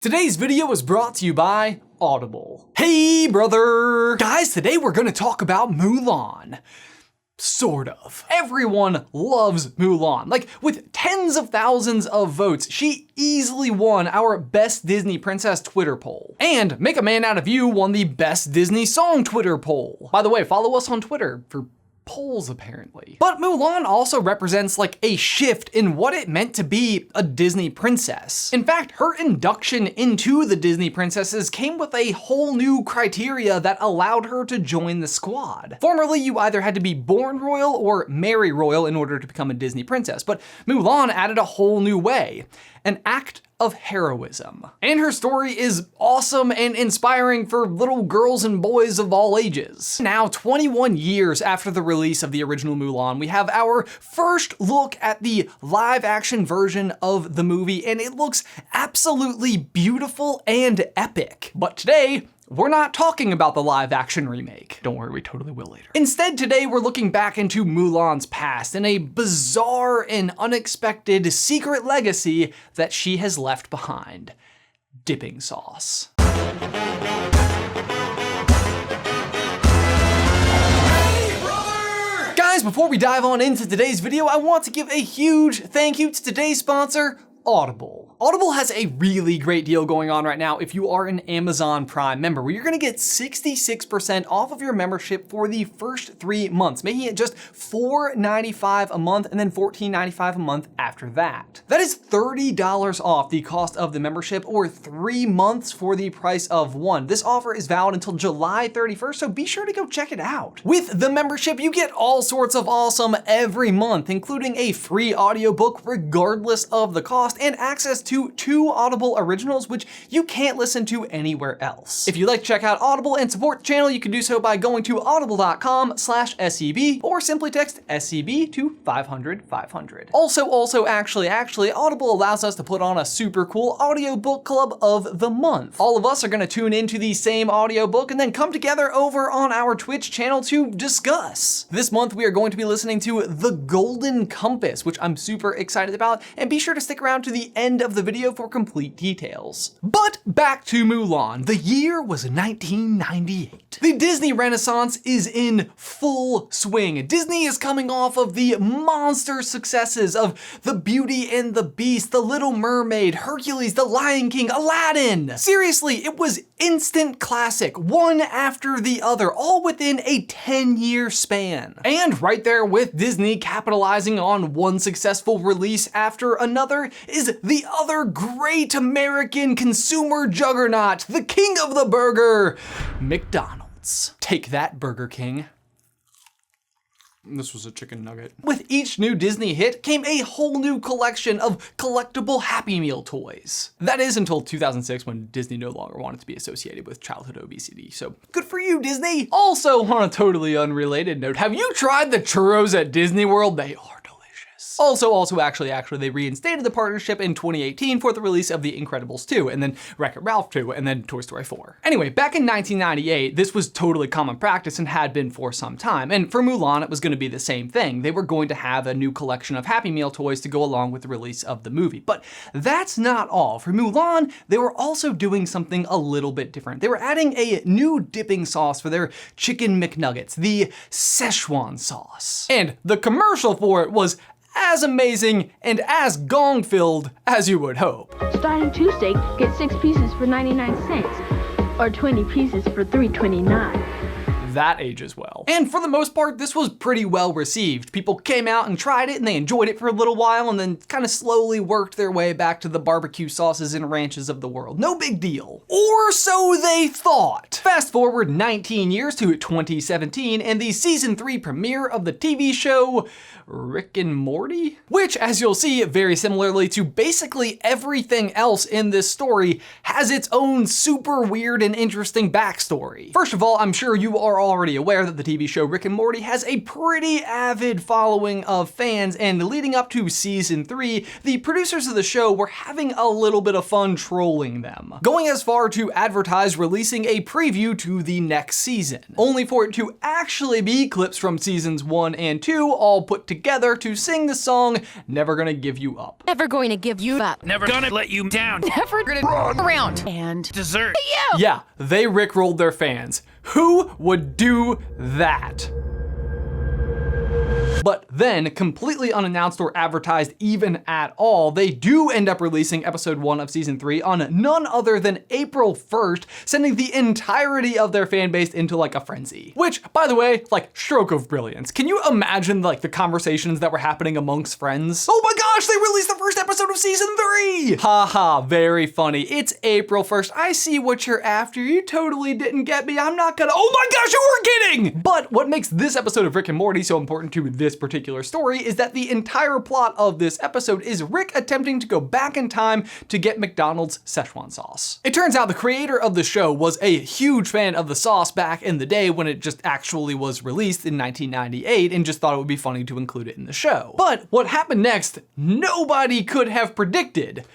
Today's video was brought to you by Audible. Hey brother! Guys, today we're gonna talk about Mulan. Sort of. Everyone loves Mulan. Like, with tens of thousands of votes, she easily won our Best Disney Princess Twitter poll. And Make a Man Out of You won the Best Disney Song Twitter poll. By the way, follow us on Twitter for polls, apparently. But Mulan also represents like a shift in what it meant to be a Disney princess. In fact, her induction into the Disney princesses came with a whole new criteria that allowed her to join the squad. Formerly, you either had to be born royal or marry royal in order to become a Disney princess, but Mulan added a whole new way, an act of heroism. And her story is awesome and inspiring for little girls and boys of all ages. Now, 21 years after the release of the original Mulan, we have our first look at the live action version of the movie, and it looks absolutely beautiful and epic. But today, we're not talking about the live action remake. Don't worry, we totally will later. Instead, today we're looking back into Mulan's past and a bizarre and unexpected secret legacy that she has left behind. Dipping sauce. Guys, before we dive on into today's video, I want to give a huge thank you to today's sponsor, Audible. Audible has a really great deal going on right now if you are an Amazon Prime member, where you're gonna get 66% off of your membership for the first 3 months, making it just $4.95 a month and then $14.95 a month after that. That is $30 off the cost of the membership, or 3 months for the price of one. This offer is valid until July 31st, so be sure to go check it out. With the membership, you get all sorts of awesome every month, including a free audiobook regardless of the cost, and access to 2 Audible originals, which you can't listen to anywhere else. If you'd like to check out Audible and support the channel, you can do so by going to audible.com/SCB or simply text SCB to 500-500. Also, actually, Audible allows us to put on a super cool audiobook club of the month. All of us are gonna tune into the same audiobook and then come together over on our Twitch channel to discuss. This month, we are going to be listening to The Golden Compass, which I'm super excited about, and be sure to stick around to the end of the video for complete details. But back to Mulan. The year was 1998. The Disney Renaissance is in full swing. Disney is coming off of the monster successes of The Beauty and the Beast, The Little Mermaid, Hercules, The Lion King, Aladdin. Seriously, it was instant classic, one after the other, all within a 10-year span. And right there with Disney capitalizing on one successful release after another is the other great American consumer juggernaut, the king of the burger, McDonald's. Take that, Burger King. This was a chicken nugget. With each new Disney hit came a whole new collection of collectible Happy Meal toys. That is until 2006, when Disney no longer wanted to be associated with childhood obesity, so good for you, Disney. Also, on a totally unrelated note, have you tried the churros at Disney World? They are Also, actually, they reinstated the partnership in 2018 for the release of The Incredibles 2, and then Wreck-It Ralph 2, and then Toy Story 4. Anyway, back in 1998, this was totally common practice and had been for some time, and for Mulan, it was gonna be the same thing. They were going to have a new collection of Happy Meal toys to go along with the release of the movie. But that's not all. For Mulan, they were also doing something a little bit different. They were adding a new dipping sauce for their chicken McNuggets, the Szechuan sauce. And the commercial for it was as amazing and as gong-filled as you would hope. Starting Tuesday, get 6 pieces for 99 cents, or 20 pieces for $3.29. That ages well. And for the most part, this was pretty well received. People came out and tried it, and they enjoyed it for a little while, and then kind of slowly worked their way back to the barbecue sauces and ranches of the world. No big deal. Or so they thought. Fast forward 19 years to 2017, and the season 3 premiere of the TV show Rick and Morty? Which, as you'll see, very similarly to basically everything else in this story, has its own super weird and interesting backstory. First of all, I'm sure you are are already aware that the TV show Rick and Morty has a pretty avid following of fans, and leading up to season 3, the producers of the show were having a little bit of fun trolling them, going as far to advertise releasing a preview to the next season, only for it to actually be clips from seasons 1 and 2 all put together to sing the song Never Gonna Give You Up. Never going to give you up. Never gonna let you down. Never gonna run around. And Dessert. you! Yeah, they rickrolled their fans. Who would do that? But then, completely unannounced or advertised even at all, they do end up releasing episode 1 of season 3 on none other than April 1st, sending the entirety of their fan base into like a frenzy. Which, by the way, like, stroke of brilliance. Can you imagine like the conversations that were happening amongst friends? Oh my gosh, they released the first episode of season 3! Haha, very funny. It's April 1st. I see what you're after. You totally didn't get me. I'm not gonna, oh my gosh, you were kidding! But what makes this episode of Rick and Morty so important to this particular story is that the entire plot of this episode is Rick attempting to go back in time to get McDonald's Szechuan sauce. It turns out the creator of the show was a huge fan of the sauce back in the day when it just actually was released in 1998 and just thought it would be funny to include it in the show. But what happened next, nobody could have predicted.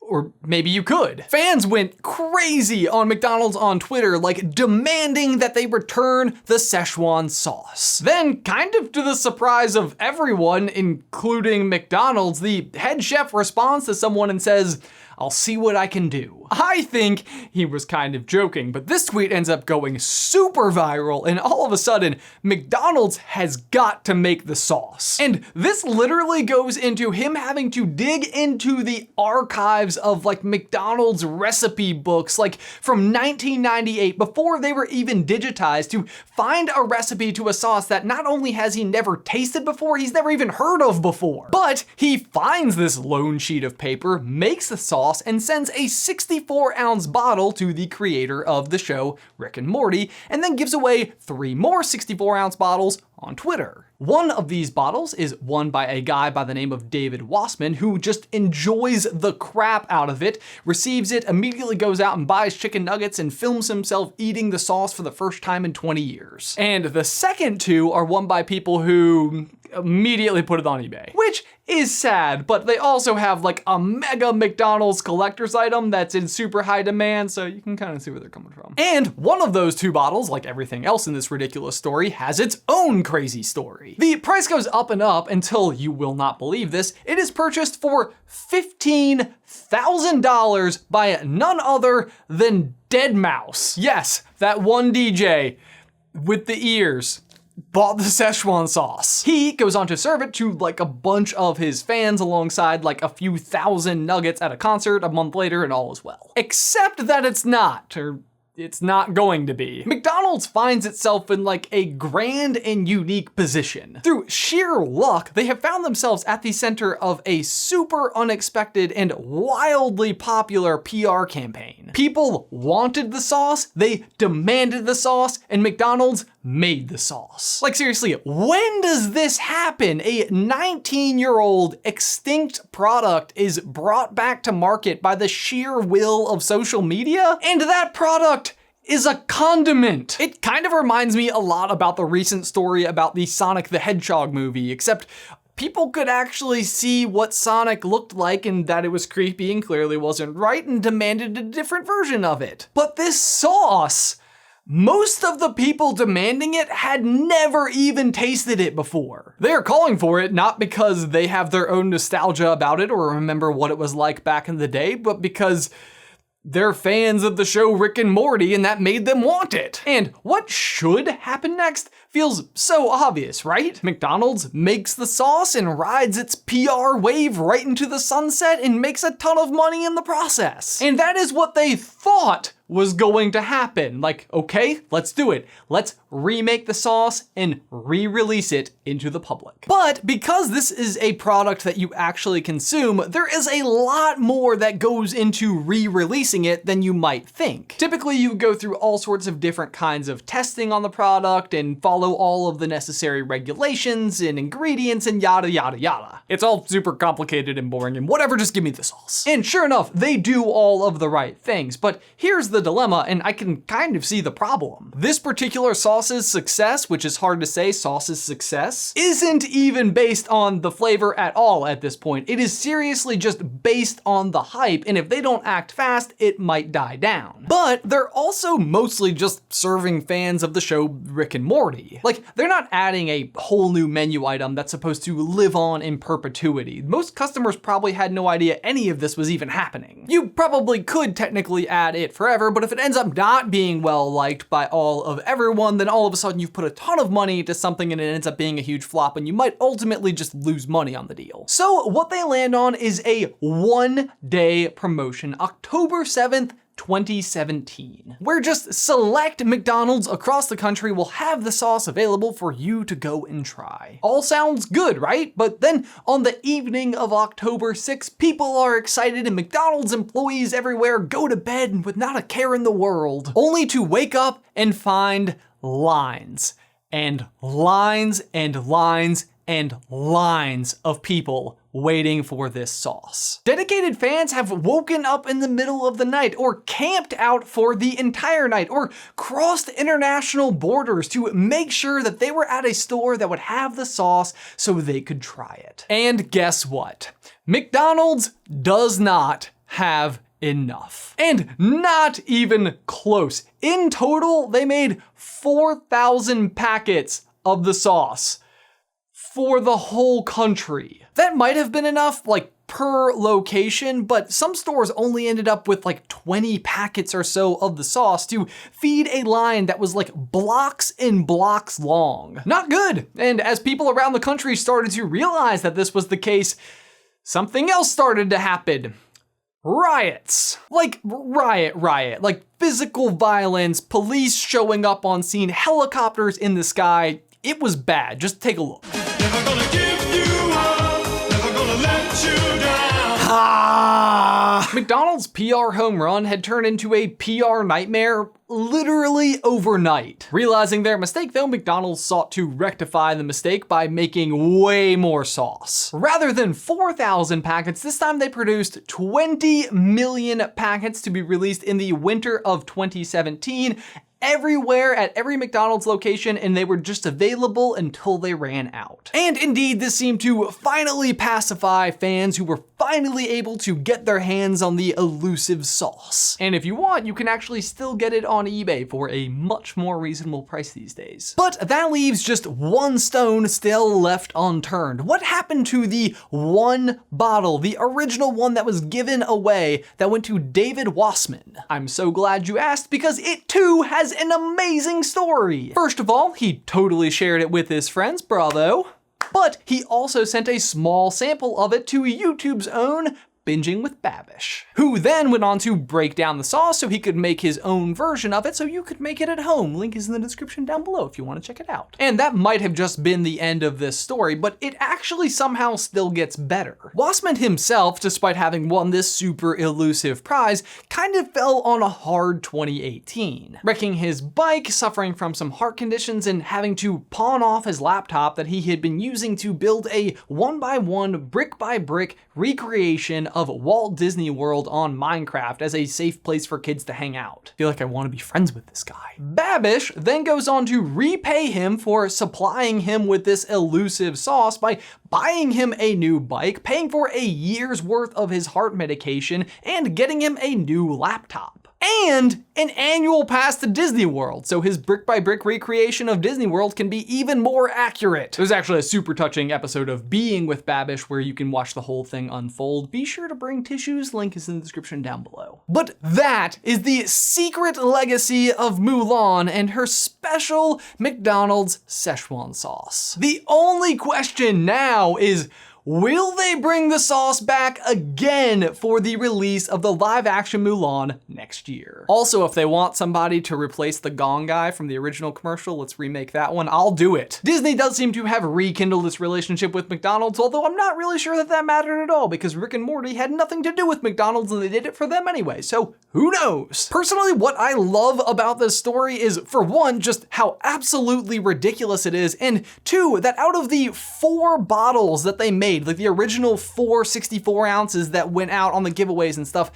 Or maybe you could. Fans went crazy on McDonald's on Twitter, like demanding that they return the Szechuan sauce. Then, kind of to the surprise of everyone, including McDonald's, the head chef responds to someone and says, "I'll see what I can do." I think he was kind of joking, but this tweet ends up going super viral, and all of a sudden, McDonald's has got to make the sauce. And this literally goes into him having to dig into the archives of like McDonald's recipe books, like from 1998, before they were even digitized, to find a recipe to a sauce that not only has he never tasted before, he's never even heard of before. But he finds this lone sheet of paper, makes the sauce, and sends a 64-ounce bottle to the creator of the show, Rick and Morty, and then gives away 3 more 64-ounce bottles on Twitter. One of these bottles is won by a guy by the name of David Wassman, who just enjoys the crap out of it, receives it, immediately goes out and buys chicken nuggets and films himself eating the sauce for the first time in 20 years. And the second 2 are won by people who immediately put it on eBay, which is sad, but they also have like a mega McDonald's collector's item that's in super high demand, so you can kind of see where they're coming from. And one of those 2 bottles, like everything else in this ridiculous story, has its own crazy story. The price goes up and up until, you will not believe this, it is purchased for $15,000 by none other than Deadmau5. Yes, that one DJ with the ears bought the Szechuan sauce. He goes on to serve it to like a bunch of his fans alongside like a few thousand nuggets at a concert a month later, and all is well. Except that it's not, or it's not going to be. McDonald's finds itself in like a grand and unique position. Through sheer luck, they have found themselves at the center of a super unexpected and wildly popular PR campaign. People wanted the sauce, they demanded the sauce, and McDonald's made the sauce. Like seriously, when does this happen? A 19-year-old extinct product is brought back to market by the sheer will of social media? And that product is a condiment. It kind of reminds me a lot about the recent story about the Sonic the Hedgehog movie, except people could actually see what Sonic looked like and that it was creepy and clearly wasn't right and demanded a different version of it. But this sauce, most of the people demanding it had never even tasted it before. They are calling for it not because they have their own nostalgia about it or remember what it was like back in the day, but because they're fans of the show Rick and Morty and that made them want it. And what should happen next feels so obvious, right? McDonald's makes the sauce and rides its PR wave right into the sunset and makes a ton of money in the process. And that is what they thought was going to happen. Like, okay, let's do it. Let's remake the sauce and re-release it into the public. But because this is a product that you actually consume, there is a lot more that goes into re-releasing it than you might think. Typically, you go through all sorts of different kinds of testing on the product and follow all of the necessary regulations and ingredients and yada, yada, yada. It's all super complicated and boring and whatever, just give me the sauce. And sure enough, they do all of the right things, but here's the the dilemma, and I can kind of see the problem. This particular sauce's success, which is hard to say, sauce's success, isn't even based on the flavor at all at this point. It is seriously just based on the hype, and if they don't act fast, it might die down. But they're also mostly just serving fans of the show Rick and Morty. Like, they're not adding a whole new menu item that's supposed to live on in perpetuity. Most customers probably had no idea any of this was even happening. You probably could technically add it forever, but if it ends up not being well liked by all of everyone, then all of a sudden you've put a ton of money into something and it ends up being a huge flop, and you might ultimately just lose money on the deal. So what they land on is a one-day promotion, October 7th, 2017, where just select McDonald's across the country will have the sauce available for you to go and try. All sounds good, right? But then on the evening of October 6th, people are excited and McDonald's employees everywhere go to bed with not a care in the world, only to wake up and find lines and lines and lines and lines of people waiting for this sauce. Dedicated fans have woken up in the middle of the night, or camped out for the entire night, or crossed international borders to make sure that they were at a store that would have the sauce so they could try it. And guess what? McDonald's does not have enough. And not even close. In total, they made 4,000 packets of the sauce for the whole country. That might have been enough, like, per location, but some stores only ended up with like 20 packets or so of the sauce to feed a line that was like blocks and blocks long. Not good. And as people around the country started to realize that this was the case, something else started to happen. Riots. Like riot. Like physical violence, police showing up on scene, helicopters in the sky. It was bad. Just take a look. Never gonna give you up, never gonna let you down. McDonald's PR home run had turned into a PR nightmare literally overnight. Realizing their mistake though, McDonald's sought to rectify the mistake by making way more sauce. Rather than 4,000 packets, this time they produced 20 million packets to be released in the winter of 2017, everywhere at every McDonald's location, and they were just available until they ran out. And indeed, this seemed to finally pacify fans who were finally able to get their hands on the elusive sauce. And if you want, you can actually still get it on eBay for a much more reasonable price these days. But that leaves just one stone still left unturned. What happened to the one bottle, the original one that was given away, that went to David Wassman? I'm so glad you asked, because it too has an amazing story. First of all, he totally shared it with his friends, bravo. But he also sent a small sample of it to YouTube's own Binging with Babish, who then went on to break down the sauce so he could make his own version of it so you could make it at home. Link is in the description down below if you want to check it out. And that might have just been the end of this story, but it actually somehow still gets better. Wassman himself, despite having won this super elusive prize, kind of fell on a hard 2018, wrecking his bike, suffering from some heart conditions, and having to pawn off his laptop that he had been using to build a one-by-one, brick-by-brick recreation of Walt Disney World on Minecraft as a safe place for kids to hang out. I feel like I want to be friends with this guy. Babish then goes on to repay him for supplying him with this elusive sauce by buying him a new bike, paying for a year's worth of his heart medication, and getting him a new laptop. And an annual pass to Disney World, so his brick-by-brick recreation of Disney World can be even more accurate. There's actually a super touching episode of Being with Babish where you can watch the whole thing unfold. Be sure to bring tissues, link is in the description down below. But that is the secret legacy of Mulan and her special McDonald's Szechuan sauce. The only question now is, will they bring the sauce back again for the release of the live-action Mulan next year? Also, if they want somebody to replace the Gong guy from the original commercial, let's remake that one, I'll do it. Disney does seem to have rekindled this relationship with McDonald's, although I'm not really sure that that mattered at all, because Rick and Morty had nothing to do with McDonald's and they did it for them anyway, so who knows? Personally, what I love about this story is, for one, just how absolutely ridiculous it is, and two, that out of the 4 bottles that they made, like the original 4 64 ounces that went out on the giveaways and stuff,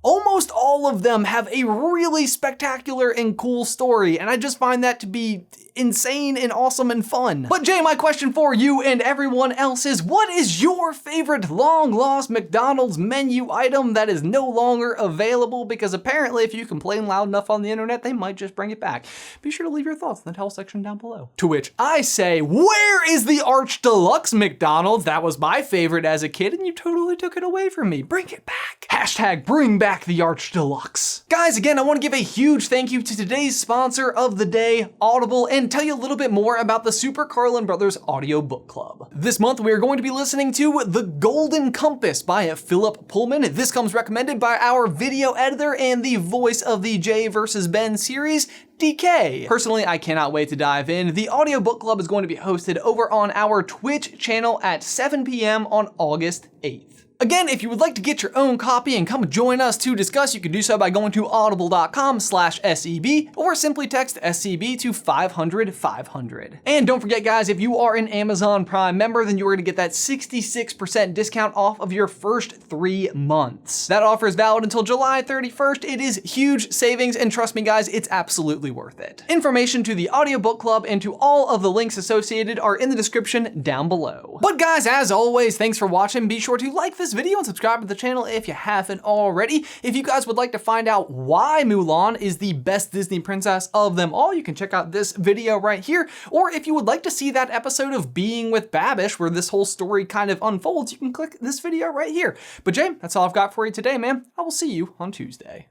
Almost all of them have a really spectacular and cool story, and I just find that to be insane and awesome and fun. But Jay, my question for you and everyone else is, what is your favorite long-lost McDonald's menu item that is no longer available? Because apparently if you complain loud enough on the internet, they might just bring it back. Be sure to leave your thoughts in the tell section down below. To which I say, where is the Arch Deluxe McDonald's? That was my favorite as a kid and you totally took it away from me. Bring it back. Hashtag bring back the Arch Deluxe. Guys, again, I want to give a huge thank you to today's sponsor of the day, Audible, and tell you a little bit more about the Super Carlin Brothers audio book club. This month, we are going to be listening to The Golden Compass by Philip Pullman. This comes recommended by our video editor and the voice of the Jay vs. Ben series, DK. Personally, I cannot wait to dive in. The audio book club is going to be hosted over on our Twitch channel at 7 p.m. on August 8th. Again, if you would like to get your own copy and come join us to discuss, you can do so by going to audible.com/SEB or simply text SCB to 500-500. And don't forget, guys, if you are an Amazon Prime member, then you're gonna get that 66% discount off of your first 3 months. That offer is valid until July 31st. It is huge savings, and trust me, guys, it's absolutely worth it. Information to the audiobook club and to all of the links associated are in the description down below. But guys, as always, thanks for watching. Be sure to like this video and subscribe to the channel if you haven't already. If you guys would like to find out why Mulan is the best Disney princess of them all, you can check out this video right here. Or if you would like to see that episode of Being with Babish where this whole story kind of unfolds, you can click this video right here. But Jay, that's all I've got for you today, man. I will see you on Tuesday.